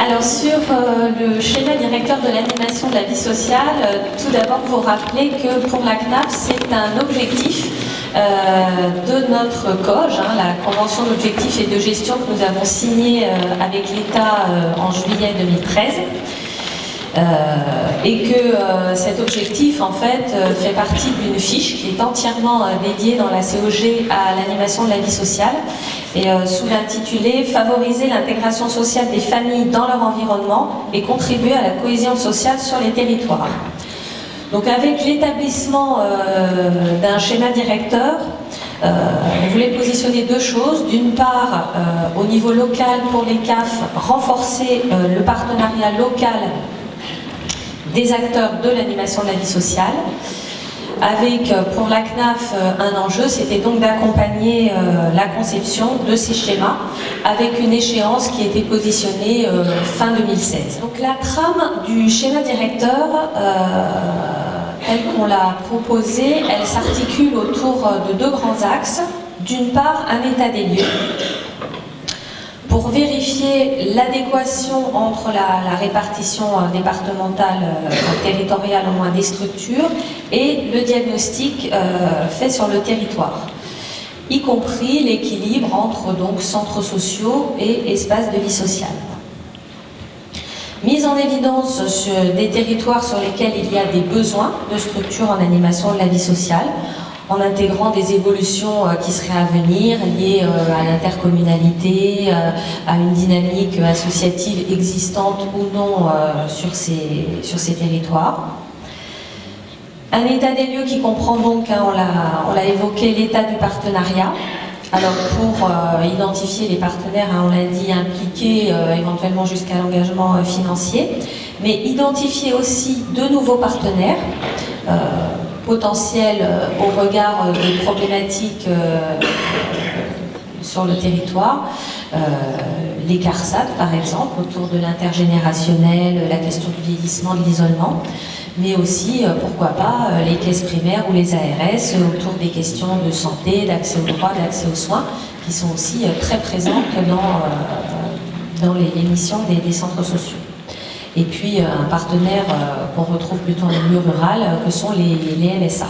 Alors sur le schéma directeur de l'animation de la vie sociale, tout d'abord vous rappeler que pour la CNAF c'est un objectif de notre COG, la Convention d'objectifs et de gestion que nous avons signée avec l'État en juillet 2013. Et que cet objectif en fait fait partie d'une fiche qui est entièrement dédiée dans la COG à l'animation de la vie sociale et sous l'intitulé « Favoriser l'intégration sociale des familles dans leur environnement et contribuer à la cohésion sociale sur les territoires ». Donc avec l'établissement d'un schéma directeur, on voulait positionner deux choses. D'une part, au niveau local pour les CAF, renforcer le partenariat local des acteurs de l'animation de la vie sociale, avec pour la CNAF un enjeu, c'était donc d'accompagner la conception de ces schémas avec une échéance qui était positionnée fin 2016. Donc la trame du schéma directeur, telle qu'on l'a proposée, elle s'articule autour de deux grands axes. D'une part, un état des lieux, pour vérifier l'adéquation entre la répartition départementale, territoriale au moins des structures, et le diagnostic fait sur le territoire, y compris l'équilibre entre donc, centres sociaux et espaces de vie sociale. Mise en évidence sur des territoires sur lesquels il y a des besoins de structures en animation de la vie sociale, en intégrant des évolutions qui seraient à venir, liées à l'intercommunalité, à une dynamique associative existante ou non sur ces territoires. Un état des lieux qui comprend donc, on l'a évoqué, l'état du partenariat. Alors pour identifier les partenaires, on l'a dit, impliqués éventuellement jusqu'à l'engagement financier, mais identifier aussi de nouveaux partenaires, potentiel au regard des problématiques sur le territoire, les CARSAT par exemple, autour de l'intergénérationnel, la question du vieillissement, de l'isolement, mais aussi, pourquoi pas, les caisses primaires ou les ARS autour des questions de santé, d'accès aux droits, d'accès aux soins, qui sont aussi très présentes dans les missions des centres sociaux. Et puis un partenaire qu'on retrouve plutôt en milieu rural, que sont les MSA.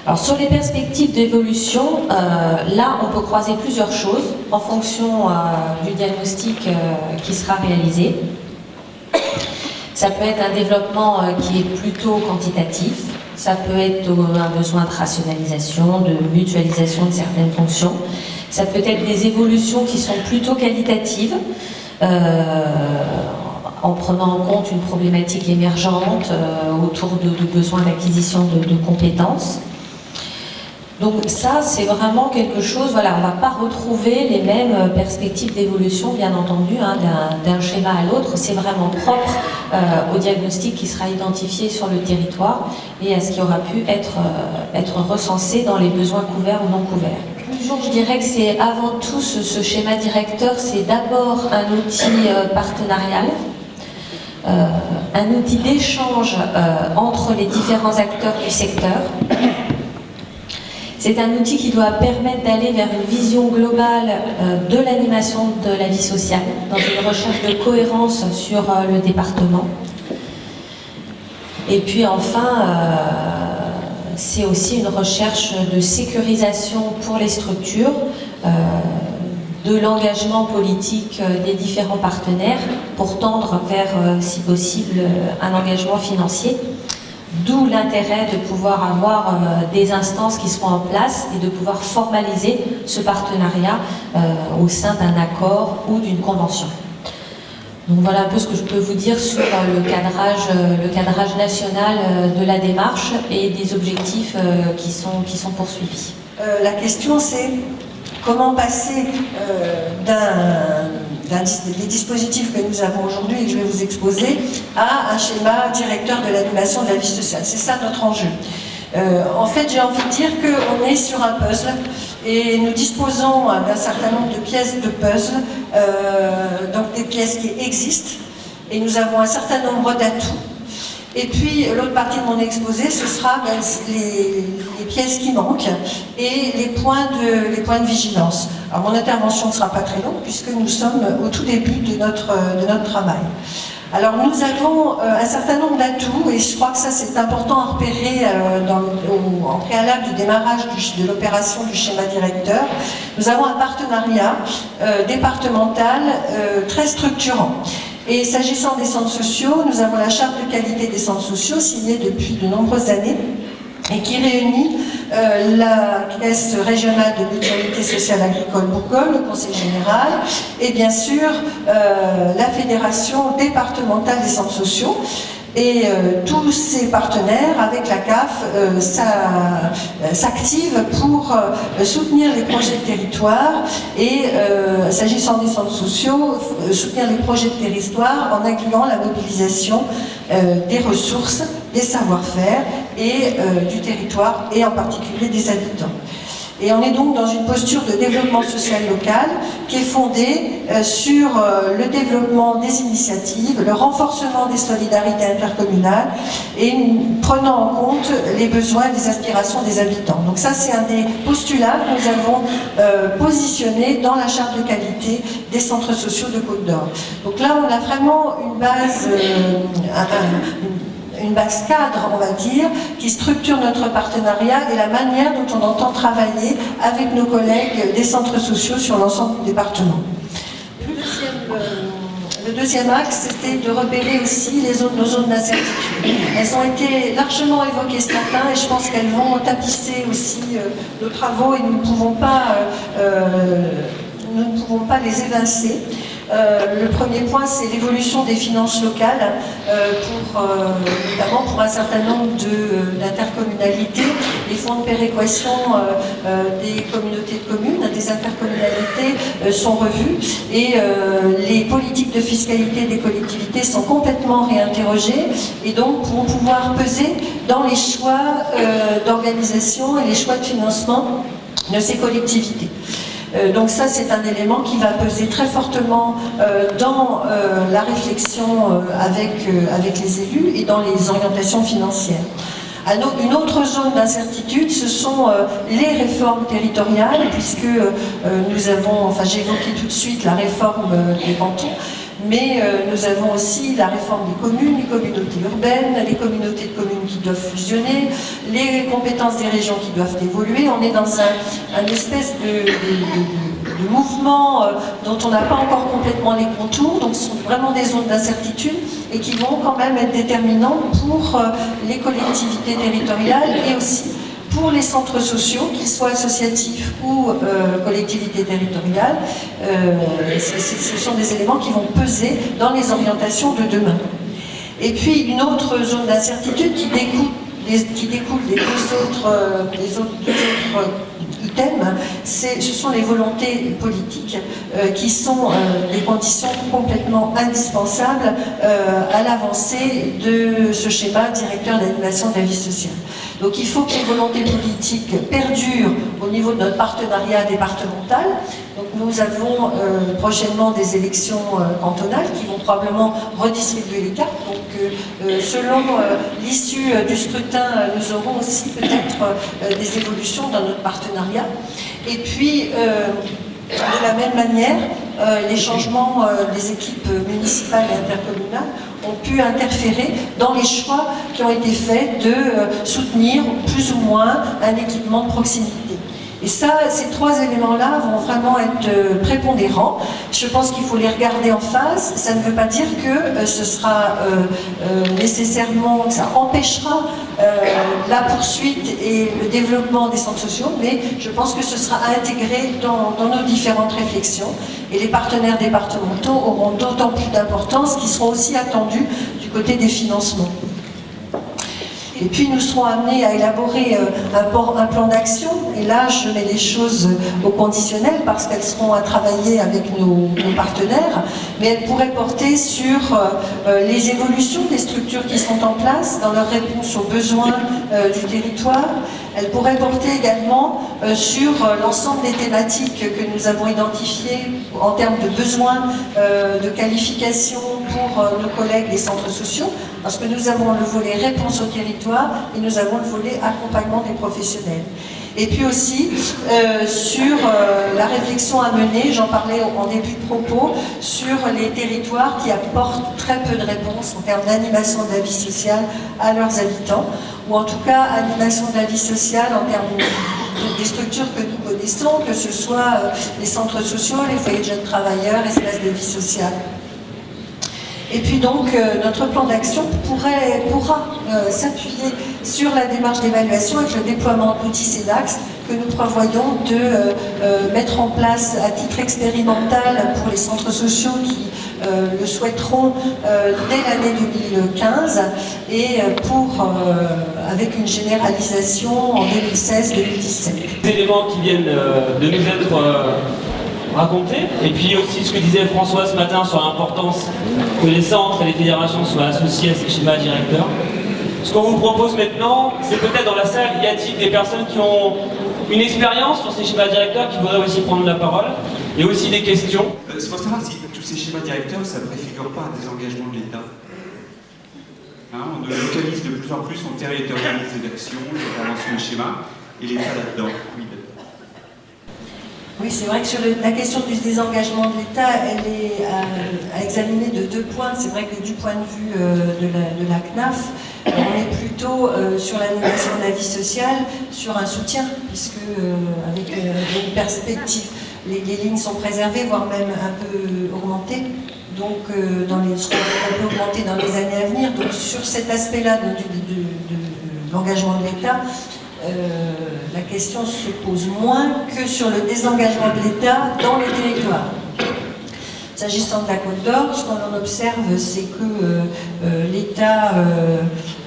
Alors sur les perspectives d'évolution, là on peut croiser plusieurs choses en fonction du diagnostic qui sera réalisé. Ça peut être un développement qui est plutôt quantitatif, ça peut être un besoin de rationalisation, de mutualisation de certaines fonctions, ça peut être des évolutions qui sont plutôt qualitatives, en prenant en compte une problématique émergente autour de besoins d'acquisition de compétences. Donc ça, c'est vraiment quelque chose, voilà, on ne va pas retrouver les mêmes perspectives d'évolution, bien entendu, d'un schéma à l'autre. C'est vraiment propre au diagnostic qui sera identifié sur le territoire et à ce qui aura pu être recensé dans les besoins couverts ou non couverts. Toujours, je dirais que c'est avant tout ce schéma directeur, c'est d'abord un outil partenarial, un outil d'échange entre les différents acteurs du secteur. C'est un outil qui doit permettre d'aller vers une vision globale de l'animation de la vie sociale, dans une recherche de cohérence sur le département. Et puis enfin, c'est aussi une recherche de sécurisation pour les structures, de l'engagement politique des différents partenaires pour tendre vers, si possible, un engagement financier. D'où l'intérêt de pouvoir avoir des instances qui seront en place et de pouvoir formaliser ce partenariat au sein d'un accord ou d'une convention. Donc voilà un peu ce que je peux vous dire sur le cadrage national de la démarche et des objectifs qui sont poursuivis. La question c'est comment passer des dispositifs que nous avons aujourd'hui et que je vais vous exposer à un schéma directeur de l'animation de la vie sociale. C'est ça notre enjeu. En fait, j'ai envie de dire qu'on est sur un puzzle et nous disposons d'un certain nombre de pièces de puzzle, donc des pièces qui existent, et nous avons un certain nombre d'atouts. Et puis l'autre partie de mon exposé, ce sera les pièces qui manquent et les points de vigilance. Alors mon intervention ne sera pas très longue puisque nous sommes au tout début de notre travail. Alors nous avons un certain nombre d'atouts et je crois que ça c'est important à repérer en préalable du démarrage de l'opération du schéma directeur. Nous avons un partenariat départemental très structurant. Et s'agissant des centres sociaux, nous avons la charte de qualité des centres sociaux signée depuis de nombreuses années et qui réunit la caisse régionale de mutualité sociale agricole Bourgogne, le conseil général, et bien sûr la fédération départementale des centres sociaux. Et tous ces partenaires, avec la CAF, s'activent pour soutenir les projets de territoire et, s'agissant des centres sociaux, soutenir les projets de territoire en incluant la mobilisation des ressources, des savoir-faire et du territoire, et en particulier des habitants. Et on est donc dans une posture de développement social local qui est fondée sur le développement des initiatives, le renforcement des solidarités intercommunales et prenant en compte les besoins et les aspirations des habitants. Donc ça, c'est un des postulats que nous avons positionné dans la charte de qualité des centres sociaux de Côte d'Or. Donc là, on a vraiment une base cadre, on va dire, qui structure notre partenariat et la manière dont on entend travailler avec nos collègues des centres sociaux sur l'ensemble du département. Le deuxième axe, c'était de repérer aussi nos zones d'incertitude. Elles ont été largement évoquées ce matin et je pense qu'elles vont tapisser aussi nos travaux et nous ne pouvons pas les évincer. Le premier point, c'est l'évolution des finances locales, notamment pour un certain nombre d'intercommunalités. Les fonds de péréquation des communautés de communes, des intercommunalités sont revus et les politiques de fiscalité des collectivités sont complètement réinterrogées et donc vont pouvoir peser dans les choix d'organisation et les choix de financement de ces collectivités. Donc ça, c'est un élément qui va peser très fortement dans la réflexion avec les élus et dans les orientations financières. Une autre zone d'incertitude, ce sont les réformes territoriales, puisque nous avons, j'ai évoqué tout de suite la réforme des cantons, mais nous avons aussi la réforme des communes, les communautés urbaines, les communautés de communes qui doivent fusionner, les compétences des régions qui doivent évoluer. On est dans un espèce de mouvement dont on n'a pas encore complètement les contours, donc ce sont vraiment des zones d'incertitude et qui vont quand même être déterminantes pour les collectivités territoriales et aussi pour les centres sociaux, qu'ils soient associatifs ou collectivités territoriales. Ce sont des éléments qui vont peser dans les orientations de demain. Et puis une autre zone d'incertitude qui découle des deux autres items, ce sont les volontés politiques qui sont des conditions complètement indispensables à l'avancée de ce schéma directeur d'animation de la vie sociale. Donc il faut que les volontés politiques perdurent au niveau de notre partenariat départemental. Donc nous avons prochainement des élections cantonales qui vont probablement redistribuer les cartes. Donc selon l'issue du scrutin, nous aurons aussi peut-être des évolutions dans notre partenariat. Et puis de la même manière, les changements des équipes municipales et intercommunales ont pu interférer dans les choix qui ont été faits de soutenir plus ou moins un équipement de proximité. Et ça, ces trois éléments-là vont vraiment être prépondérants. Je pense qu'il faut les regarder en face. Ça ne veut pas dire que ce sera nécessairement, que ça empêchera la poursuite et le développement des centres sociaux, mais je pense que ce sera intégré dans nos différentes réflexions. Et les partenaires départementaux auront d'autant plus d'importance qu'ils seront aussi attendus du côté des financements. Et puis nous serons amenés à élaborer un plan d'action, et là je mets les choses au conditionnel parce qu'elles seront à travailler avec nos partenaires, mais elles pourraient porter sur les évolutions des structures qui sont en place dans leur réponse aux besoins du territoire. Elles pourraient porter également sur l'ensemble des thématiques que nous avons identifiées en termes de besoins, de qualification, pour nos collègues des centres sociaux, parce que nous avons le volet réponse au territoire et nous avons le volet accompagnement des professionnels. Et puis aussi sur la réflexion à mener, j'en parlais en début de propos, sur les territoires qui apportent très peu de réponses en termes d'animation de la vie sociale à leurs habitants, ou en tout cas animation de la vie sociale en termes des structures que nous connaissons, que ce soit les centres sociaux, les foyers de jeunes travailleurs, espaces de vie sociale. Et puis donc, notre plan d'action pourra s'appuyer sur la démarche d'évaluation avec le déploiement d'outils CEDAX que nous prévoyons de mettre en place à titre expérimental pour les centres sociaux qui le souhaiteront dès l'année 2015 et avec une généralisation en 2016-2017. Les éléments qui viennent de nous être raconter, et puis aussi ce que disait François ce matin sur l'importance que les centres et les fédérations soient associés à ces schémas directeurs. Ce qu'on vous propose maintenant, c'est peut-être dans la salle, y a-t-il des personnes qui ont une expérience sur ces schémas directeurs qui voudraient aussi prendre la parole, et aussi des questions. C'est pour savoir si tous ces schémas directeurs, ça ne préfigure pas un désengagement de l'État. On localise de plus en plus, on territorialise les actions, l'intervention de schémas, et l'État là-dedans. Oui, c'est vrai que sur la question du désengagement de l'État, elle est à examiner de deux points. C'est vrai que du point de vue de la CNAF, on est plutôt sur l'animation de la vie sociale, sur un soutien, puisque avec une perspective, les lignes sont préservées, voire même un peu augmentées. Donc, ce qu'on peut augmenter dans les années à venir. Donc, sur cet aspect-là de l'engagement de l'État, la question se pose moins que sur le désengagement de l'État dans les territoires. S'agissant de la Côte d'Or, ce qu'on en observe, c'est que l'État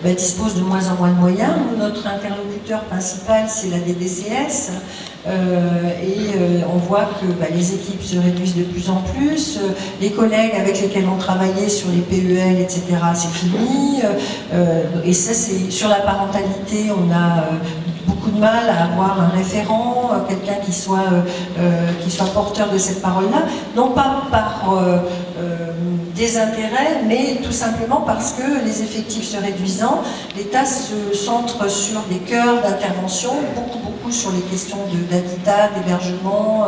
dispose de moins en moins de moyens. Notre interlocuteur principal, c'est la DDCS, et on voit que les équipes se réduisent de plus en plus. Les collègues avec lesquels on travaillait sur les PEL, etc., c'est fini. Et ça, c'est sur la parentalité, on a beaucoup de mal à avoir un référent, quelqu'un qui soit porteur de cette parole-là, non pas par désintérêt, mais tout simplement parce que les effectifs se réduisant, l'État se centre sur des cœurs d'intervention, beaucoup sur les questions d'habitat, d'hébergement,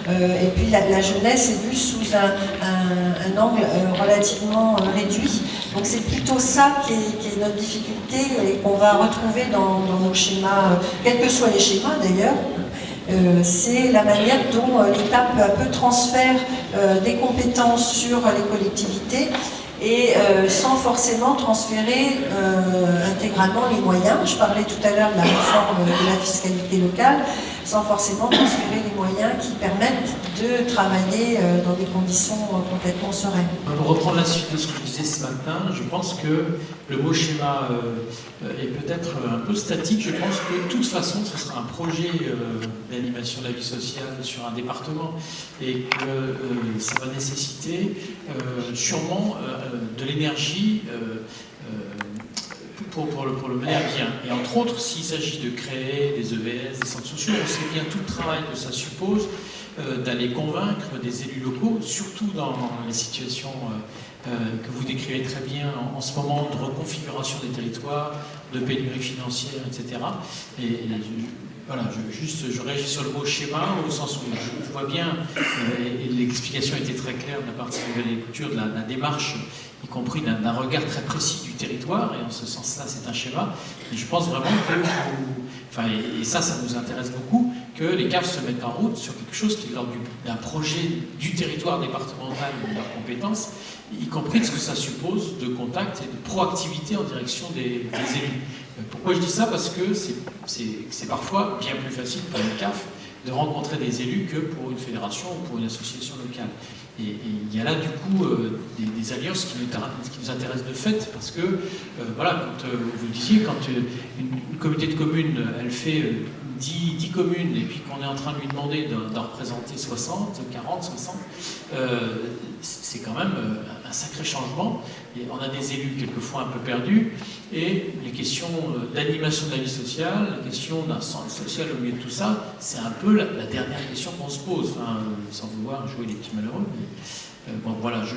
et puis la jeunesse est vue sous un angle relativement réduit. Donc c'est plutôt ça qui est notre difficulté et qu'on va retrouver dans nos schémas, quels que soient les schémas d'ailleurs. C'est la manière dont l'État peu à peu transfère des compétences sur les collectivités et sans forcément transférer intégralement les moyens. Je parlais tout à l'heure de la réforme de la fiscalité locale, sans forcément transférer les moyens qui permettent de travailler dans des conditions complètement sereines. Pour reprendre la suite de ce que je disais ce matin, je pense que le mot schéma est peut-être un peu statique. Je pense que de toute façon, ce sera un projet d'animation de la vie sociale sur un département et que ça va nécessiter sûrement de l'énergie pour le mener à bien. Et entre autres, s'il s'agit de créer des EVS, des centres sociaux, on sait bien tout le travail que ça suppose d'aller convaincre des élus locaux, surtout dans les situations que vous décrivez très bien en ce moment de reconfiguration des territoires, de pénurie financière, etc. Voilà, je réagis sur le mot schéma, au sens où je vois bien, et l'explication était très claire de la partie de la lecture, de la démarche, y compris d'un regard très précis du territoire, et en ce sens-là, c'est un schéma. Et je pense vraiment que, et ça nous intéresse beaucoup, que les CAF se mettent en route sur quelque chose qui est l'ordre d'un projet du territoire départemental ou de leurs compétences, y compris de ce que ça suppose de contact et de proactivité en direction des élus. Pourquoi je dis ça? Parce que c'est parfois bien plus facile pour une CAF de rencontrer des élus que pour une fédération ou pour une association locale. Et il y a là du coup des alliances qui nous intéressent de fait, parce que, voilà, quand vous le disiez, quand une communauté de communes, elle fait 10 communes, et puis qu'on est en train de lui demander d'en représenter 60, 40, 60, c'est quand même un sacré changement. Et on a des élus quelquefois un peu perdus, et les questions d'animation de la vie sociale, les questions d'un centre social au milieu de tout ça, c'est un peu la dernière question qu'on se pose, enfin, sans vouloir jouer les petits malheureux. Mais, bon, voilà, je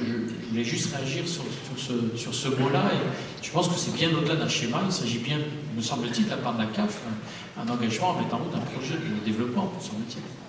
voulais juste réagir sur ce mot-là, et je pense que c'est bien au-delà d'un schéma. Il s'agit bien, me semble-t-il, de la part de la CAF, un engagement en mettant en route un projet de développement, me semble-t-il.